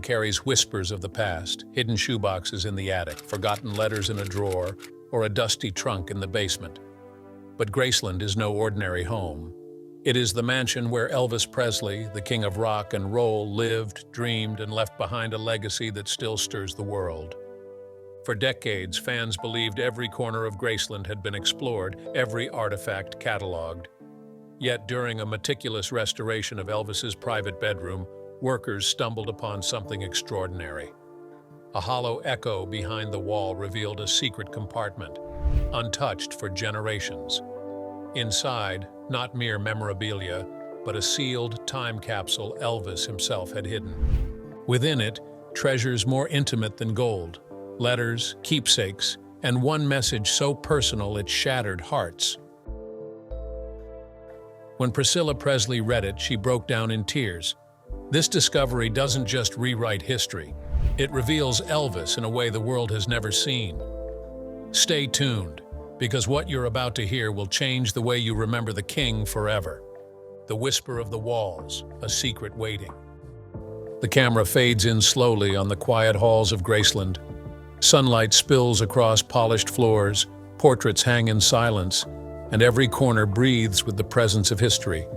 room carries whispers of the past, hidden shoeboxes in the attic, forgotten letters in a drawer, or a dusty trunk in the basement. But Graceland is no ordinary home. It is the mansion where Elvis Presley, the king of rock and roll, lived, dreamed, and left behind a legacy that still stirs the world. For decades, fans believed every corner of Graceland had been explored, every artifact cataloged. Yet during a meticulous restoration of Elvis's private bedroom, workers stumbled upon something extraordinary. A hollow echo behind the wall revealed a secret compartment, untouched for generations. Inside, not mere memorabilia, but a sealed time capsule Elvis himself had hidden. Within it, treasures more intimate than gold, letters, keepsakes, and one message so personal it shattered hearts. When Priscilla Presley read it, she broke down in tears. This discovery doesn't just rewrite history, it reveals Elvis in a way the world has never seen. Stay tuned, because what you're about to hear will change the way you remember the king forever. The whisper of the walls, a secret waiting. The camera fades in slowly on the quiet halls of Graceland. Sunlight spills across polished floors, portraits hang in silence, and every corner breathes with the presence of history.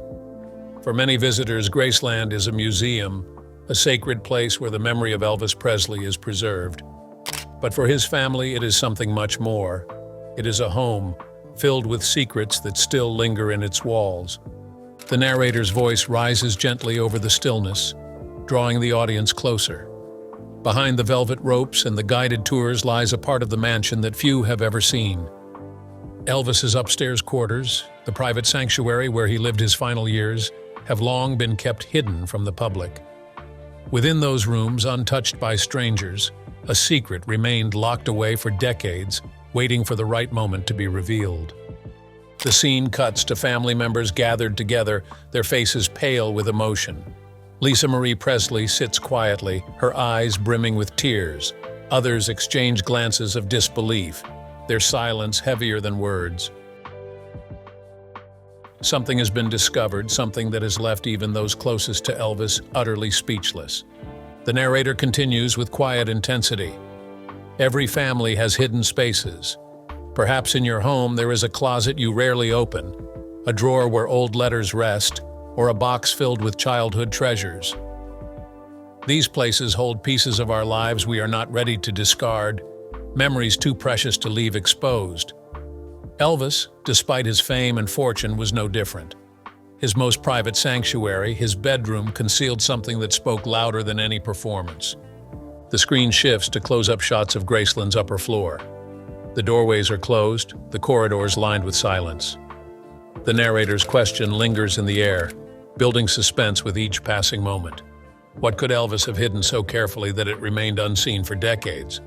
For many visitors, Graceland is a museum, a sacred place where the memory of Elvis Presley is preserved. But for his family, it is something much more. It is a home, filled with secrets that still linger in its walls. The narrator's voice rises gently over the stillness, drawing the audience closer. Behind the velvet ropes and the guided tours lies a part of the mansion that few have ever seen. Elvis's upstairs quarters, the private sanctuary where he lived his final years, have long been kept hidden from the public. Within those rooms, untouched by strangers, a secret remained locked away for decades, waiting for the right moment to be revealed. The scene cuts to family members gathered together, their faces pale with emotion. Lisa Marie Presley sits quietly, her eyes brimming with tears. Others exchange glances of disbelief, their silence heavier than words. Something has been discovered, something that has left even those closest to Elvis utterly speechless. The narrator continues with quiet intensity. Every family has hidden spaces. Perhaps in your home there is a closet you rarely open, a drawer where old letters rest, or a box filled with childhood treasures. These places hold pieces of our lives we are not ready to discard, memories too precious to leave exposed. Elvis, despite his fame and fortune, was no different. His most private sanctuary, his bedroom, concealed something that spoke louder than any performance. The screen shifts to close-up shots of Graceland's upper floor. The doorways are closed, the corridors lined with silence. The narrator's question lingers in the air, building suspense with each passing moment. What could Elvis have hidden so carefully that it remained unseen for decades?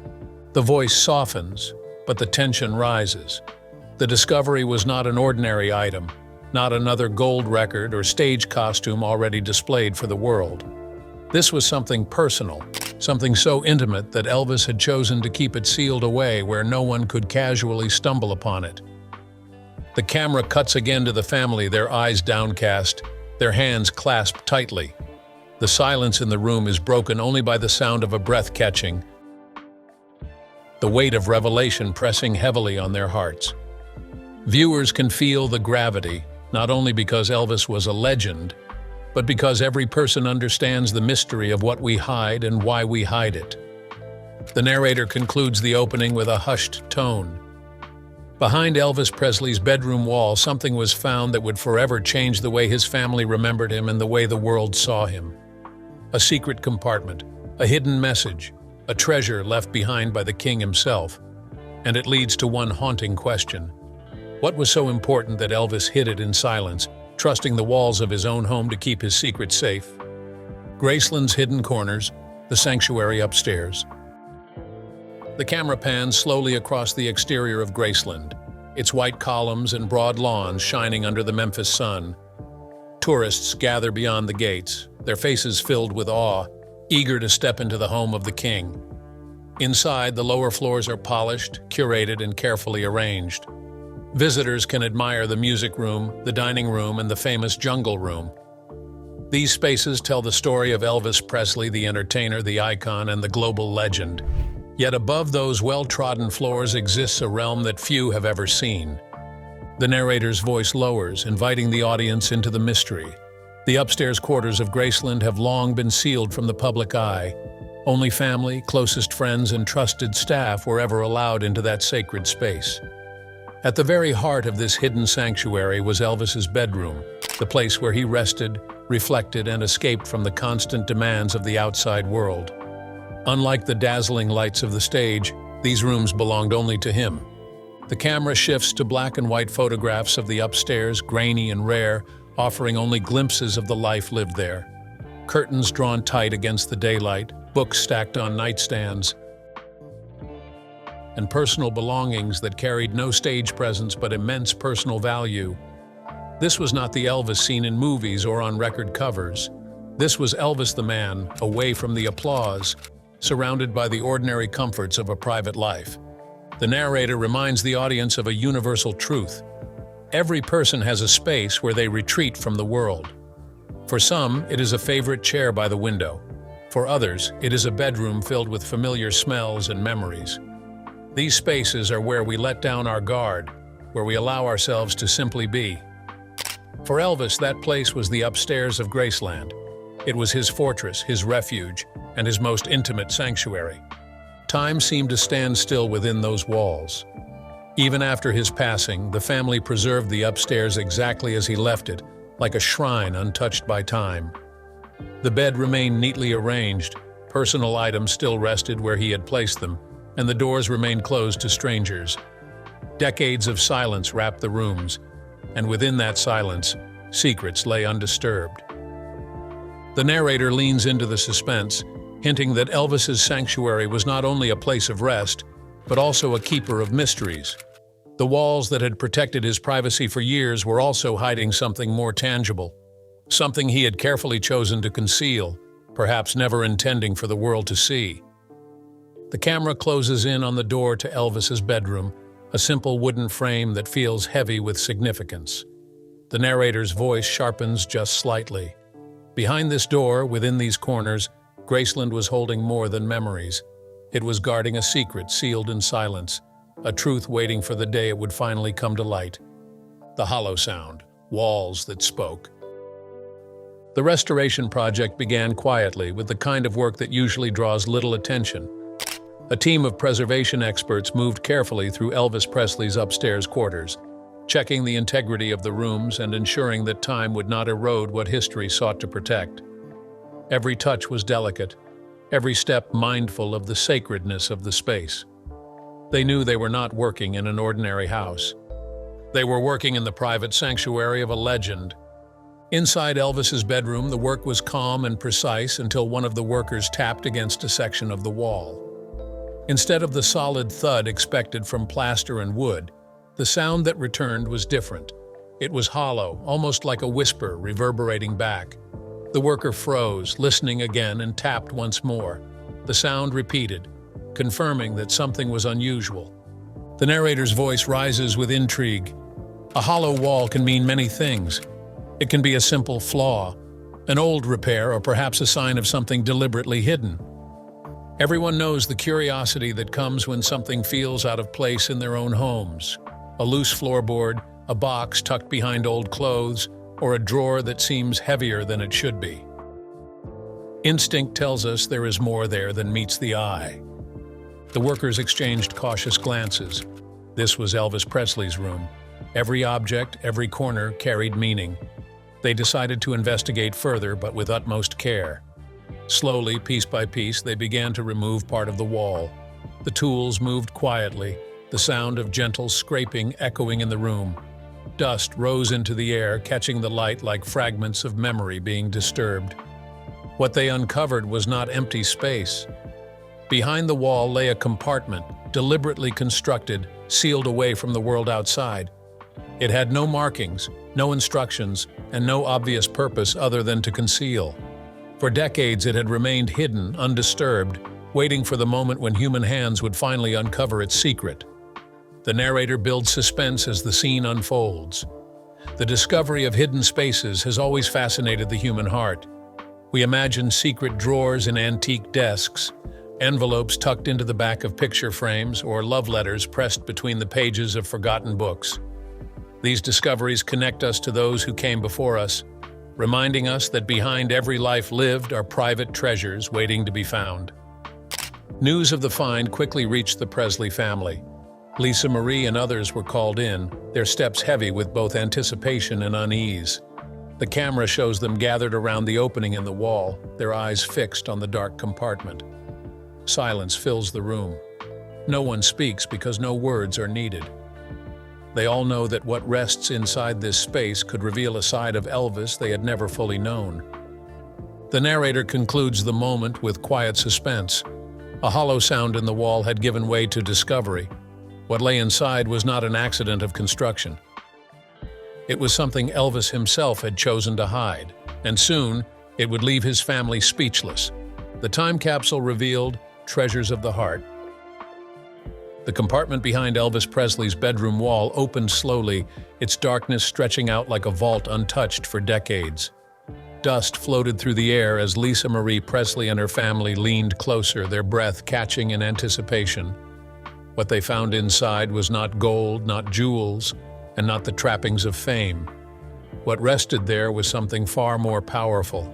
The voice softens, but the tension rises. The discovery was not an ordinary item, not another gold record or stage costume already displayed for the world. This was something personal, something so intimate that Elvis had chosen to keep it sealed away where no one could casually stumble upon it. The camera cuts again to the family, their eyes downcast, their hands clasped tightly. The silence in the room is broken only by the sound of a breath catching, the weight of revelation pressing heavily on their hearts. Viewers can feel the gravity, not only because Elvis was a legend, but because every person understands the mystery of what we hide and why we hide it. The narrator concludes the opening with a hushed tone. Behind Elvis Presley's bedroom wall, something was found that would forever change the way his family remembered him and the way the world saw him. A secret compartment, a hidden message, a treasure left behind by the king himself. And it leads to one haunting question. What was so important that Elvis hid it in silence, trusting the walls of his own home to keep his secret safe? Graceland's hidden corners, the sanctuary upstairs. The camera pans slowly across the exterior of Graceland, its white columns and broad lawns shining under the Memphis sun. Tourists gather beyond the gates, their faces filled with awe, eager to step into the home of the king. Inside, the lower floors are polished, curated, and carefully arranged. Visitors can admire the music room, the dining room, and the famous jungle room. These spaces tell the story of Elvis Presley, the entertainer, the icon, and the global legend. Yet above those well-trodden floors exists a realm that few have ever seen. The narrator's voice lowers, inviting the audience into the mystery. The upstairs quarters of Graceland have long been sealed from the public eye. Only family, closest friends, and trusted staff were ever allowed into that sacred space. At the very heart of this hidden sanctuary was Elvis's bedroom, the place where he rested, reflected, and escaped from the constant demands of the outside world. Unlike the dazzling lights of the stage, these rooms belonged only to him. The camera shifts to black and white photographs of the upstairs, grainy and rare, offering only glimpses of the life lived there. Curtains drawn tight against the daylight, books stacked on nightstands, and personal belongings that carried no stage presence but immense personal value. This was not the Elvis seen in movies or on record covers. This was Elvis the man, away from the applause, surrounded by the ordinary comforts of a private life. The narrator reminds the audience of a universal truth. Every person has a space where they retreat from the world. For some, it is a favorite chair by the window. For others, it is a bedroom filled with familiar smells and memories. These spaces are where we let down our guard, where we allow ourselves to simply be. For Elvis, that place was the upstairs of Graceland. It was his fortress, his refuge, and his most intimate sanctuary. Time seemed to stand still within those walls. Even after his passing, the family preserved the upstairs exactly as he left it, like a shrine untouched by time. The bed remained neatly arranged, personal items still rested where he had placed them, and the doors remained closed to strangers. Decades of silence wrapped the rooms, and within that silence, secrets lay undisturbed. The narrator leans into the suspense, hinting that Elvis's sanctuary was not only a place of rest, but also a keeper of mysteries. The walls that had protected his privacy for years were also hiding something more tangible, something he had carefully chosen to conceal, perhaps never intending for the world to see. The camera closes in on the door to Elvis's bedroom, a simple wooden frame that feels heavy with significance. The narrator's voice sharpens just slightly. Behind this door, within these corners, Graceland was holding more than memories. It was guarding a secret sealed in silence, a truth waiting for the day it would finally come to light. The hollow sound, walls that spoke. The restoration project began quietly, with the kind of work that usually draws little attention. A team of preservation experts moved carefully through Elvis Presley's upstairs quarters, checking the integrity of the rooms and ensuring that time would not erode what history sought to protect. Every touch was delicate, every step mindful of the sacredness of the space. They knew they were not working in an ordinary house. They were working in the private sanctuary of a legend. Inside Elvis's bedroom, the work was calm and precise until one of the workers tapped against a section of the wall. Instead of the solid thud expected from plaster and wood, the sound that returned was different. It was hollow, almost like a whisper reverberating back. The worker froze, listening again, and tapped once more. The sound repeated, confirming that something was unusual. The narrator's voice rises with intrigue. A hollow wall can mean many things. It can be a simple flaw, an old repair, or perhaps a sign of something deliberately hidden. Everyone knows the curiosity that comes when something feels out of place in their own homes. A loose floorboard, a box tucked behind old clothes, or a drawer that seems heavier than it should be. Instinct tells us there is more there than meets the eye. The workers exchanged cautious glances. This was Elvis Presley's room. Every object, every corner carried meaning. They decided to investigate further, but with utmost care. Slowly, piece by piece, they began to remove part of the wall. The tools moved quietly, the sound of gentle scraping echoing in the room. Dust rose into the air, catching the light like fragments of memory being disturbed. What they uncovered was not empty space. Behind the wall lay a compartment, deliberately constructed, sealed away from the world outside. It had no markings, no instructions, and no obvious purpose other than to conceal. For decades it had remained hidden, undisturbed, waiting for the moment when human hands would finally uncover its secret. The narrator builds suspense as the scene unfolds. The discovery of hidden spaces has always fascinated the human heart. We imagine secret drawers in antique desks, envelopes tucked into the back of picture frames, or love letters pressed between the pages of forgotten books. These discoveries connect us to those who came before us, reminding us that behind every life lived are private treasures waiting to be found. News of the find quickly reached the Presley family. Lisa Marie and others were called in, their steps heavy with both anticipation and unease. The camera shows them gathered around the opening in the wall, their eyes fixed on the dark compartment. Silence fills the room. No one speaks because no words are needed. They all know that what rests inside this space could reveal a side of Elvis they had never fully known. The narrator concludes the moment with quiet suspense. A hollow sound in the wall had given way to discovery. What lay inside was not an accident of construction. It was something Elvis himself had chosen to hide, and soon it would leave his family speechless. The time capsule revealed treasures of the heart. The compartment behind Elvis Presley's bedroom wall opened slowly, its darkness stretching out like a vault untouched for decades. Dust floated through the air as Lisa Marie Presley and her family leaned closer, their breath catching in anticipation. What they found inside was not gold, not jewels, and not the trappings of fame. What rested there was something far more powerful.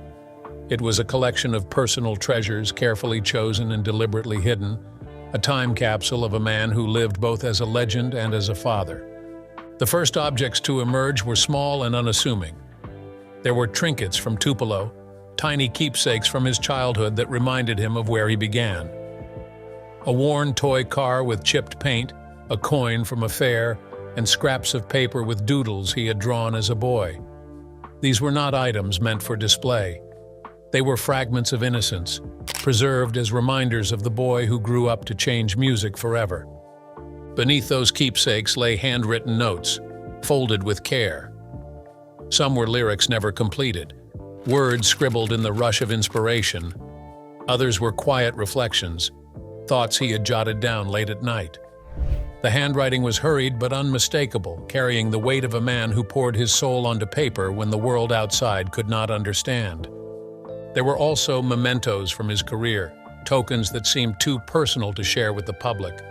It was a collection of personal treasures carefully chosen and deliberately hidden, a time capsule of a man who lived both as a legend and as a father. The first objects to emerge were small and unassuming. There were trinkets from Tupelo, tiny keepsakes from his childhood that reminded him of where he began. A worn toy car with chipped paint, a coin from a fair, and scraps of paper with doodles he had drawn as a boy. These were not items meant for display. They were fragments of innocence, preserved as reminders of the boy who grew up to change music forever. Beneath those keepsakes lay handwritten notes, folded with care. Some were lyrics never completed, words scribbled in the rush of inspiration. Others were quiet reflections, thoughts he had jotted down late at night. The handwriting was hurried but unmistakable, carrying the weight of a man who poured his soul onto paper when the world outside could not understand. There were also mementos from his career, tokens that seemed too personal to share with the public.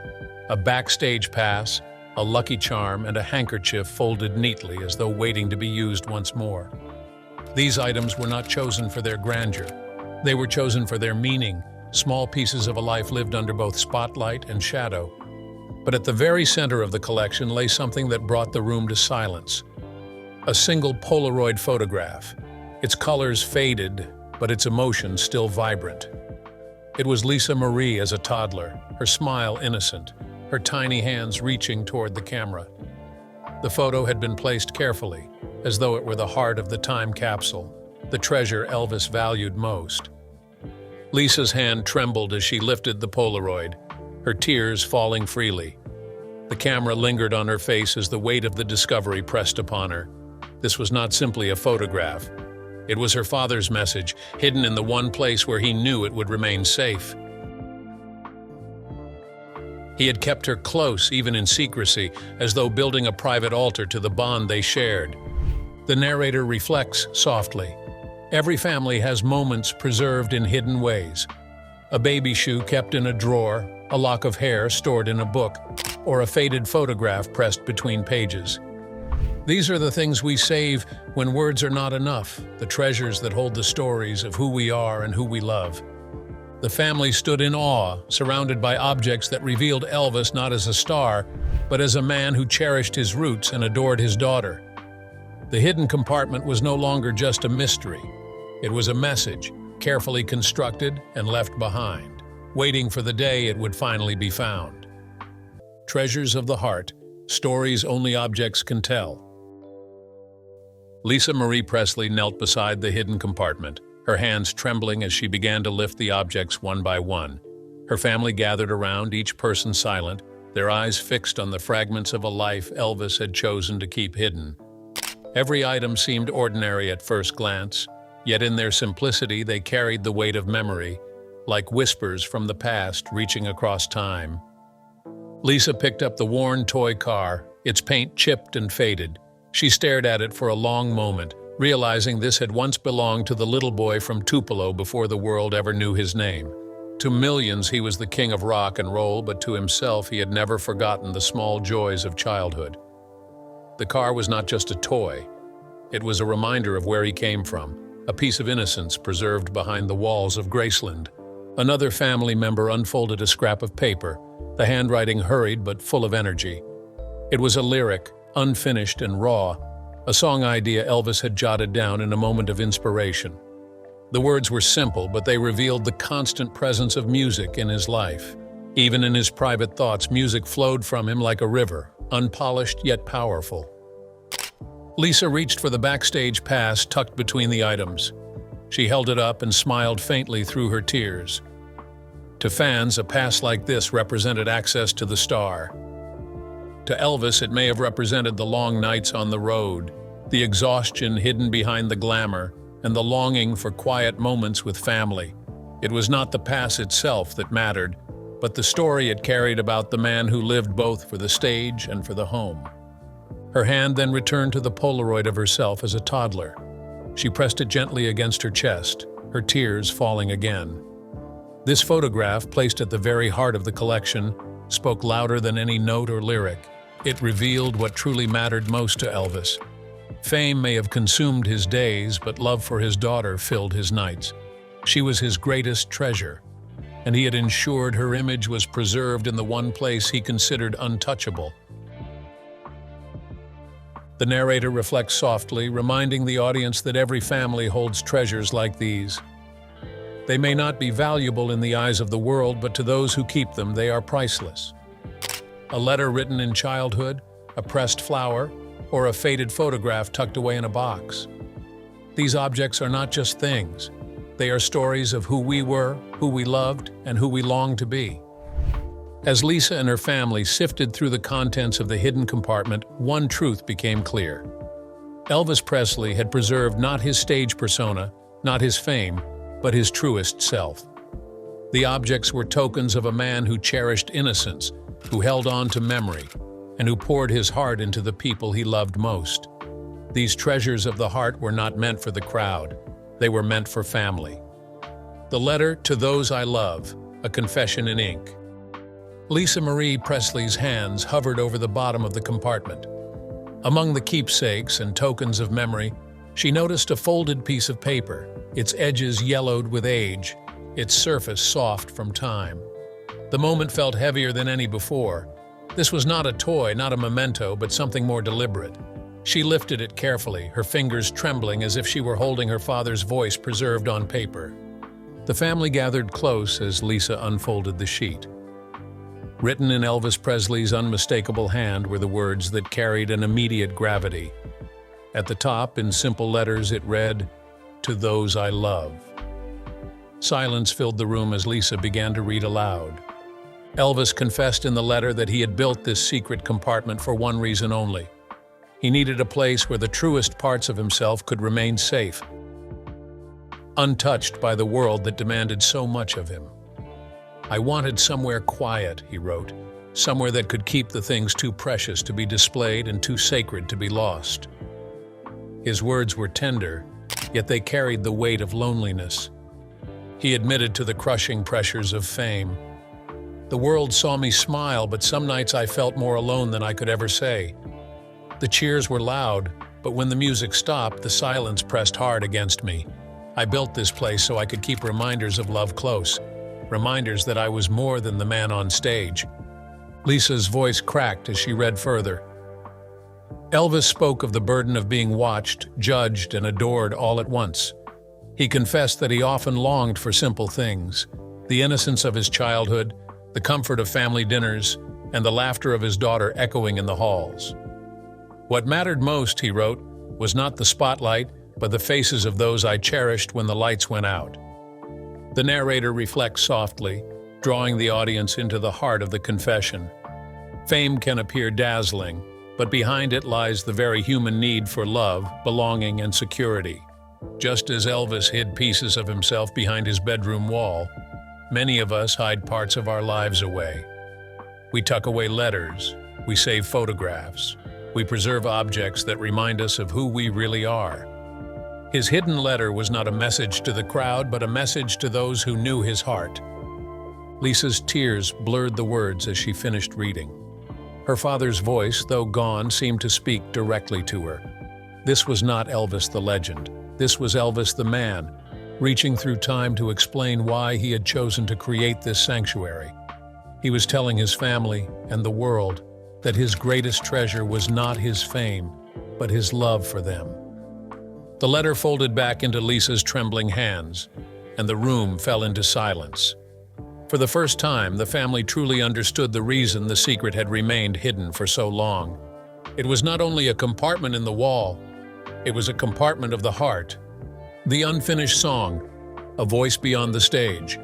A backstage pass, a lucky charm, and a handkerchief folded neatly as though waiting to be used once more. These items were not chosen for their grandeur. They were chosen for their meaning, small pieces of a life lived under both spotlight and shadow. But at the very center of the collection lay something that brought the room to silence. A single Polaroid photograph, its colors faded, but its emotion still vibrant. It was Lisa Marie as a toddler, her smile innocent, her tiny hands reaching toward the camera. The photo had been placed carefully, as though it were the heart of the time capsule, the treasure Elvis valued most. Lisa's hand trembled as she lifted the Polaroid, her tears falling freely. The camera lingered on her face as the weight of the discovery pressed upon her. This was not simply a photograph. It was her father's message, hidden in the one place where he knew it would remain safe. He had kept her close, even in secrecy, as though building a private altar to the bond they shared. The narrator reflects softly. Every family has moments preserved in hidden ways. A baby shoe kept in a drawer, a lock of hair stored in a book, or a faded photograph pressed between pages. These are the things we save when words are not enough, the treasures that hold the stories of who we are and who we love. The family stood in awe, surrounded by objects that revealed Elvis not as a star, but as a man who cherished his roots and adored his daughter. The hidden compartment was no longer just a mystery. It was a message, carefully constructed and left behind, waiting for the day it would finally be found. Treasures of the heart, stories only objects can tell. Lisa Marie Presley knelt beside the hidden compartment, her hands trembling as she began to lift the objects one by one. Her family gathered around, each person silent, their eyes fixed on the fragments of a life Elvis had chosen to keep hidden. Every item seemed ordinary at first glance, yet in their simplicity they carried the weight of memory, like whispers from the past reaching across time. Lisa picked up the worn toy car, its paint chipped and faded. She stared at it for a long moment, realizing this had once belonged to the little boy from Tupelo before the world ever knew his name. To millions, he was the king of rock and roll, but to himself, he had never forgotten the small joys of childhood. The car was not just a toy. It was a reminder of where he came from, a piece of innocence preserved behind the walls of Graceland. Another family member unfolded a scrap of paper, the handwriting hurried but full of energy. It was a lyric, unfinished and raw, a song idea Elvis had jotted down in a moment of inspiration. The words were simple, but they revealed the constant presence of music in his life. Even in his private thoughts, music flowed from him like a river, unpolished yet powerful. Lisa reached for the backstage pass tucked between the items. She held it up and smiled faintly through her tears. To fans, a pass like this represented access to the star. To Elvis, it may have represented the long nights on the road, the exhaustion hidden behind the glamour, and the longing for quiet moments with family. It was not the pass itself that mattered, but the story it carried about the man who lived both for the stage and for the home. Her hand then returned to the Polaroid of herself as a toddler. She pressed it gently against her chest, her tears falling again. This photograph, placed at the very heart of the collection, spoke louder than any note or lyric. It revealed what truly mattered most to Elvis. Fame may have consumed his days, but love for his daughter filled his nights. She was his greatest treasure, and he had ensured her image was preserved in the one place he considered untouchable. The narrator reflects softly, reminding the audience that every family holds treasures like these. They may not be valuable in the eyes of the world, but to those who keep them, they are priceless. A letter written in childhood, a pressed flower, or a faded photograph tucked away in a box. These objects are not just things. They are stories of who we were, who we loved, and who we long to be. As Lisa and her family sifted through the contents of the hidden compartment, one truth became clear. Elvis Presley had preserved not his stage persona, not his fame, but his truest self. The objects were tokens of a man who cherished innocence, who held on to memory, and who poured his heart into the people he loved most. These treasures of the heart were not meant for the crowd. They were meant for family. The letter, "To Those I Love," a confession in ink. Lisa Marie Presley's hands hovered over the bottom of the compartment. Among the keepsakes and tokens of memory, she noticed a folded piece of paper, its edges yellowed with age, its surface soft from time. The moment felt heavier than any before. This was not a toy, not a memento, but something more deliberate. She lifted it carefully, her fingers trembling as if she were holding her father's voice preserved on paper. The family gathered close as Lisa unfolded the sheet. Written in Elvis Presley's unmistakable hand were the words that carried an immediate gravity. At the top, in simple letters, it read, "To Those I Love." Silence filled the room as Lisa began to read aloud. Elvis confessed in the letter that he had built this secret compartment for one reason only. He needed a place where the truest parts of himself could remain safe, untouched by the world that demanded so much of him. "I wanted somewhere quiet," he wrote, "somewhere that could keep the things too precious to be displayed and too sacred to be lost." His words were tender, yet they carried the weight of loneliness. He admitted to the crushing pressures of fame. "The world saw me smile, but some nights I felt more alone than I could ever say. The cheers were loud, but when the music stopped, the silence pressed hard against me. I built this place so I could keep reminders of love close, reminders that I was more than the man on stage." Lisa's voice cracked as she read further. Elvis spoke of the burden of being watched, judged, and adored all at once. He confessed that he often longed for simple things, the innocence of his childhood, the comfort of family dinners, and the laughter of his daughter echoing in the halls. "What mattered most," he wrote, "was not the spotlight, but the faces of those I cherished when the lights went out." The narrator reflects softly, drawing the audience into the heart of the confession. Fame can appear dazzling, but behind it lies the very human need for love, belonging, and security. Just as Elvis hid pieces of himself behind his bedroom wall, many of us hide parts of our lives away. We tuck away letters, we save photographs, We preserve objects that remind us of who we really are. His hidden letter was not a message to the crowd, but a message to those who knew his heart. Lisa's tears blurred the words as she finished reading. Her father's voice, though gone, seemed to speak directly to her. This was not Elvis the legend. This was Elvis the man, reaching through time to explain why he had chosen to create this sanctuary. He was telling his family and the world that his greatest treasure was not his fame, but his love for them. The letter folded back into Lisa's trembling hands, and the room fell into silence. For the first time, the family truly understood the reason the secret had remained hidden for so long. It was not only a compartment in the wall, it was a compartment of the heart. The unfinished song, a voice beyond the stage.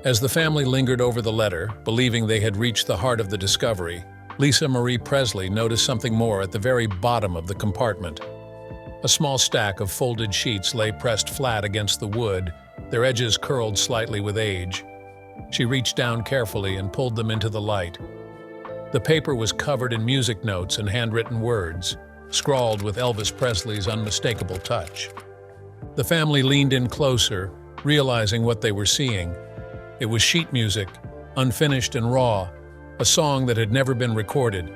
As the family lingered over the letter, believing they had reached the heart of the discovery, Lisa Marie Presley noticed something more at the very bottom of the compartment. A small stack of folded sheets lay pressed flat against the wood, their edges curled slightly with age. She reached down carefully and pulled them into the light. The paper was covered in music notes and handwritten words, scrawled with Elvis Presley's unmistakable touch. The family leaned in closer, realizing what they were seeing. It was sheet music, unfinished and raw, a song that had never been recorded.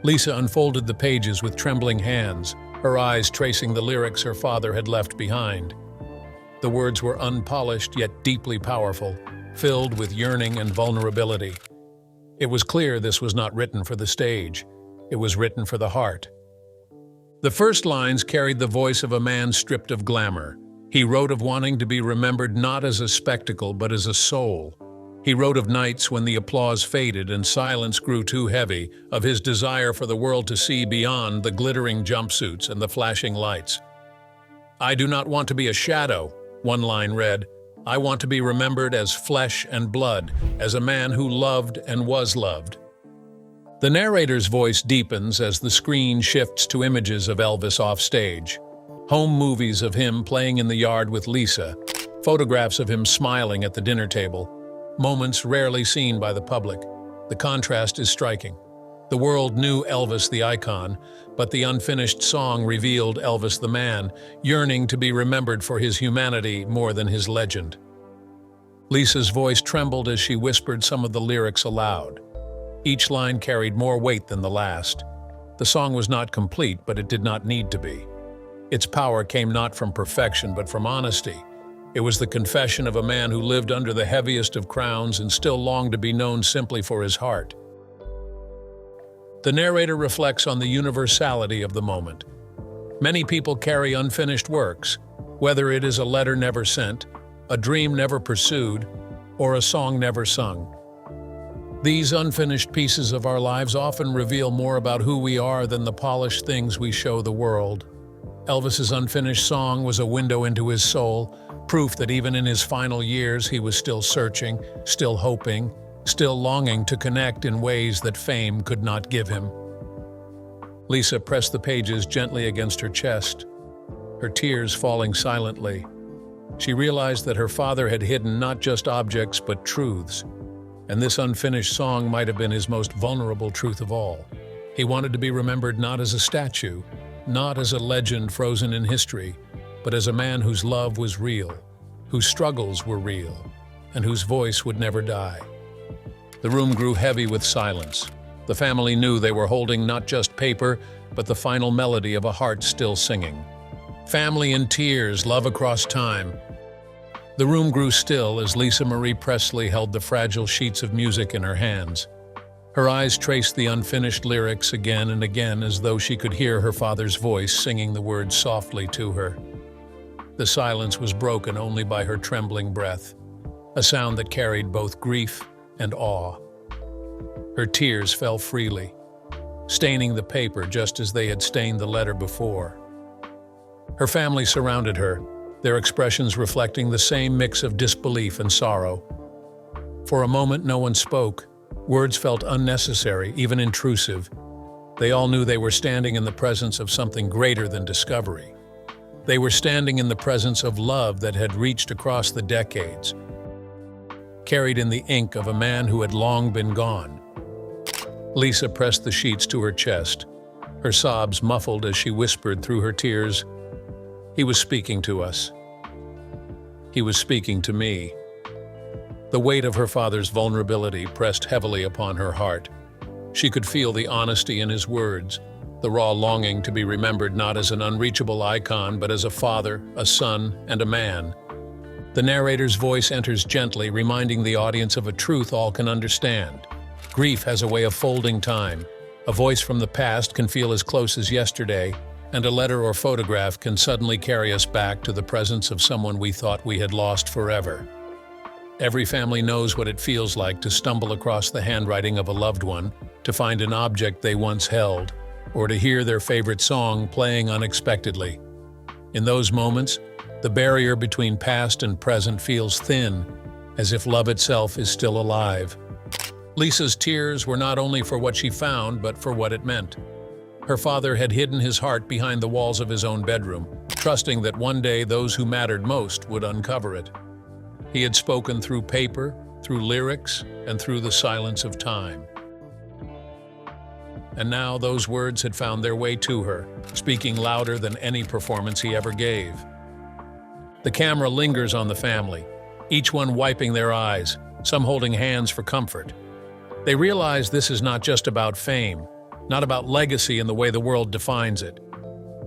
Lisa unfolded the pages with trembling hands, her eyes tracing the lyrics her father had left behind. The words were unpolished yet deeply powerful, filled with yearning and vulnerability. It was clear this was not written for the stage. It was written for the heart. The first lines carried the voice of a man stripped of glamour. He wrote of wanting to be remembered not as a spectacle but as a soul. He wrote of nights when the applause faded and silence grew too heavy, of his desire for the world to see beyond the glittering jumpsuits and the flashing lights. "I do not want to be a shadow," one line read. "I want to be remembered as flesh and blood, as a man who loved and was loved." The narrator's voice deepens as the screen shifts to images of Elvis offstage. Home movies of him playing in the yard with Lisa, photographs of him smiling at the dinner table, moments rarely seen by the public. The contrast is striking. The world knew Elvis the icon, but the unfinished song revealed Elvis the man, yearning to be remembered for his humanity more than his legend. Lisa's voice trembled as she whispered some of the lyrics aloud. Each line carried more weight than the last. The song was not complete, but it did not need to be. Its power came not from perfection, but from honesty. It was the confession of a man who lived under the heaviest of crowns and still longed to be known simply for his heart. The narrator reflects on the universality of the moment. Many people carry unfinished works, whether it is a letter never sent, a dream never pursued, or a song never sung. These unfinished pieces of our lives often reveal more about who we are than the polished things we show the world. Elvis's unfinished song was a window into his soul, proof that even in his final years he was still searching, still hoping, still longing to connect in ways that fame could not give him. Lisa pressed the pages gently against her chest, her tears falling silently. She realized that her father had hidden not just objects but truths, and this unfinished song might have been his most vulnerable truth of all. He wanted to be remembered not as a statue, not as a legend frozen in history, but as a man whose love was real, whose struggles were real, and whose voice would never die. The room grew heavy with silence. The family knew they were holding not just paper, but the final melody of a heart still singing. Family in tears, love across time. The room grew still as Lisa Marie Presley held the fragile sheets of music in her hands. Her eyes traced the unfinished lyrics again and again as though she could hear her father's voice singing the words softly to her. The silence was broken only by her trembling breath, a sound that carried both grief and awe. Her tears fell freely, staining the paper just as they had stained the letter before. Her family surrounded her, their expressions reflecting the same mix of disbelief and sorrow. For a moment, no one spoke. Words felt unnecessary, even intrusive. They all knew they were standing in the presence of something greater than discovery. They were standing in the presence of love that had reached across the decades, carried in the ink of a man who had long been gone. Lisa pressed the sheets to her chest, her sobs muffled as she whispered through her tears, "He was speaking to us. He was speaking to me." The weight of her father's vulnerability pressed heavily upon her heart. She could feel the honesty in his words, the raw longing to be remembered not as an unreachable icon, but as a father, a son, and a man. The narrator's voice enters gently, reminding the audience of a truth all can understand. Grief has a way of folding time. A voice from the past can feel as close as yesterday, and a letter or photograph can suddenly carry us back to the presence of someone we thought we had lost forever. Every family knows what it feels like to stumble across the handwriting of a loved one, to find an object they once held, or to hear their favorite song playing unexpectedly. In those moments, the barrier between past and present feels thin, as if love itself is still alive. Lisa's tears were not only for what she found, but for what it meant. Her father had hidden his heart behind the walls of his own bedroom, trusting that one day those who mattered most would uncover it. He had spoken through paper, through lyrics, and through the silence of time. And now those words had found their way to her, speaking louder than any performance he ever gave. The camera lingers on the family, each one wiping their eyes, some holding hands for comfort. They realize this is not just about fame, not about legacy in the way the world defines it.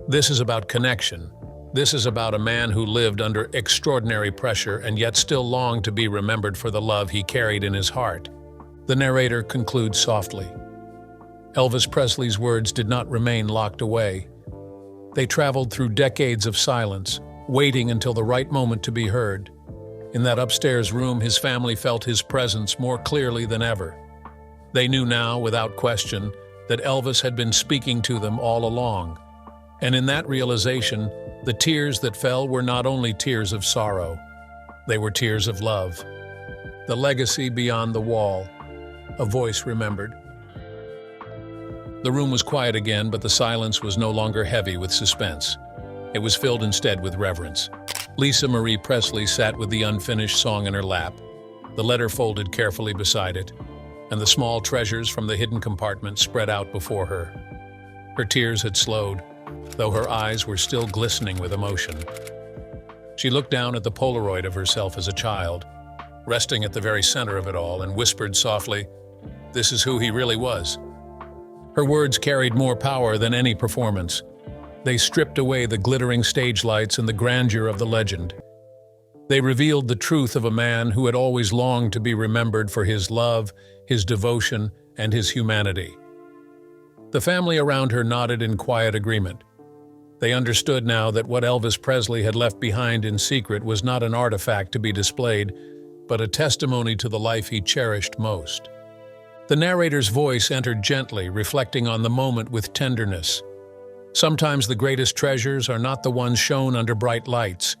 This is about connection. This is about a man who lived under extraordinary pressure and yet still longed to be remembered for the love he carried in his heart. The narrator concludes softly. Elvis Presley's words did not remain locked away. They traveled through decades of silence, waiting until the right moment to be heard. In that upstairs room, his family felt his presence more clearly than ever. They knew now, without question, that Elvis had been speaking to them all along. And in that realization, the tears that fell were not only tears of sorrow, they were tears of love. The legacy beyond the wall, a voice remembered. The room was quiet again, but the silence was no longer heavy with suspense. It was filled instead with reverence. Lisa Marie Presley sat with the unfinished song in her lap, the letter folded carefully beside it, and the small treasures from the hidden compartment spread out before her. Her tears had slowed, though her eyes were still glistening with emotion. She looked down at the Polaroid of herself as a child, resting at the very center of it all, and whispered softly, "This is who he really was." Her words carried more power than any performance. They stripped away the glittering stage lights and the grandeur of the legend. They revealed the truth of a man who had always longed to be remembered for his love, his devotion, and his humanity. The family around her nodded in quiet agreement. They understood now that what Elvis Presley had left behind in secret was not an artifact to be displayed, but a testimony to the life he cherished most. The narrator's voice entered gently, reflecting on the moment with tenderness. Sometimes the greatest treasures are not the ones shown under bright lights.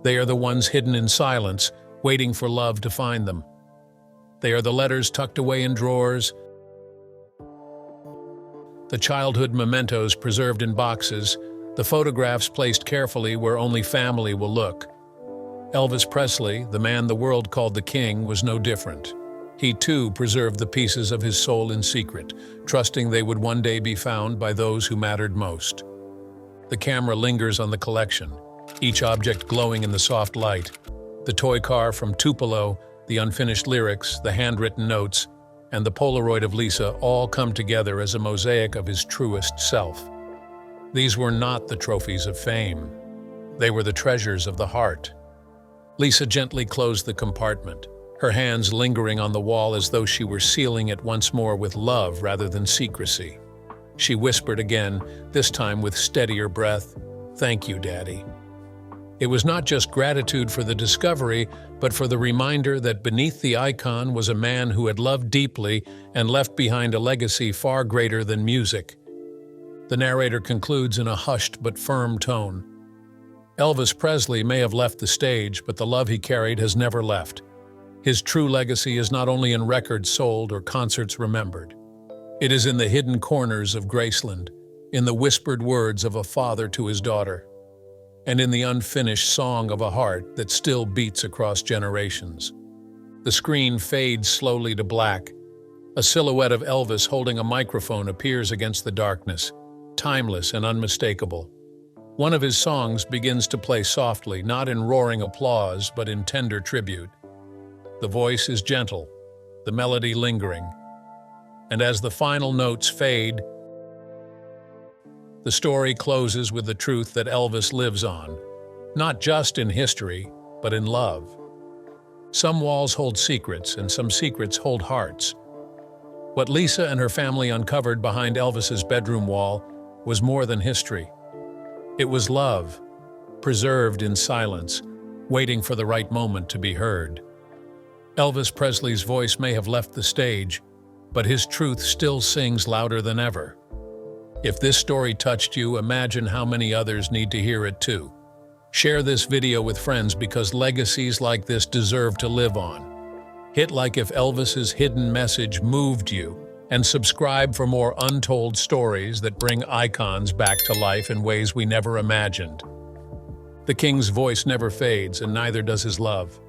They are the ones hidden in silence, waiting for love to find them. They are the letters tucked away in drawers, the childhood mementos preserved in boxes, the photographs placed carefully where only family will look. Elvis Presley, the man the world called the king, was no different. He too preserved the pieces of his soul in secret, trusting they would one day be found by those who mattered most. The camera lingers on the collection, each object glowing in the soft light. The toy car from Tupelo, the unfinished lyrics, the handwritten notes, and the Polaroid of Lisa all come together as a mosaic of his truest self. These were not the trophies of fame. They were the treasures of the heart. Lisa gently closed the compartment, her hands lingering on the wall as though she were sealing it once more with love rather than secrecy. She whispered again, this time with steadier breath, "Thank you, Daddy." It was not just gratitude for the discovery, but for the reminder that beneath the icon was a man who had loved deeply and left behind a legacy far greater than music. The narrator concludes in a hushed but firm tone. Elvis Presley may have left the stage, but the love he carried has never left. His true legacy is not only in records sold or concerts remembered. It is in the hidden corners of Graceland, in the whispered words of a father to his daughter, and in the unfinished song of a heart that still beats across generations. The screen fades slowly to black, A silhouette of Elvis holding a microphone appears against the darkness, timeless and unmistakable. One of his songs begins to play softly, not in roaring applause, but in tender tribute. The voice is gentle, the melody lingering, and as the final notes fade, the story closes with the truth that Elvis lives on, not just in history, but in love. Some walls hold secrets, and some secrets hold hearts. What Lisa and her family uncovered behind Elvis's bedroom wall was more than history. It was love, preserved in silence, waiting for the right moment to be heard. Elvis Presley's voice may have left the stage, but his truth still sings louder than ever. If this story touched you, imagine how many others need to hear it too. Share this video with friends because legacies like this deserve to live on. Hit like if Elvis's hidden message moved you, and subscribe for more untold stories that bring icons back to life in ways we never imagined. The King's voice never fades, and neither does his love.